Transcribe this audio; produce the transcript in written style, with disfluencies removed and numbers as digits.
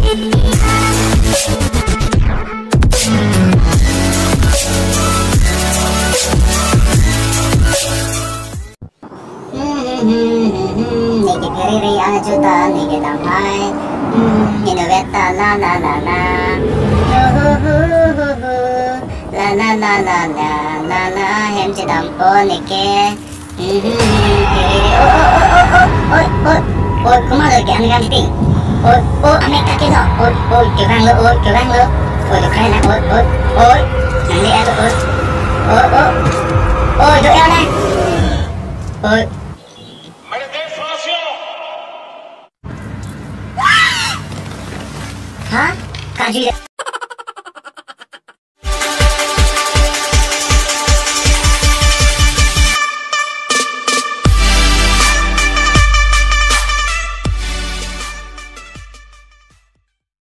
Niki kiriri ajuta niki damai Inueta la la la la La la la la la la la Hemci dampo niki Kiriri ôi kemana lagi aneh ganti aneh kaki lo curang lo oi lo keren lah nanti ya lo do ya lah hah? Kak Julia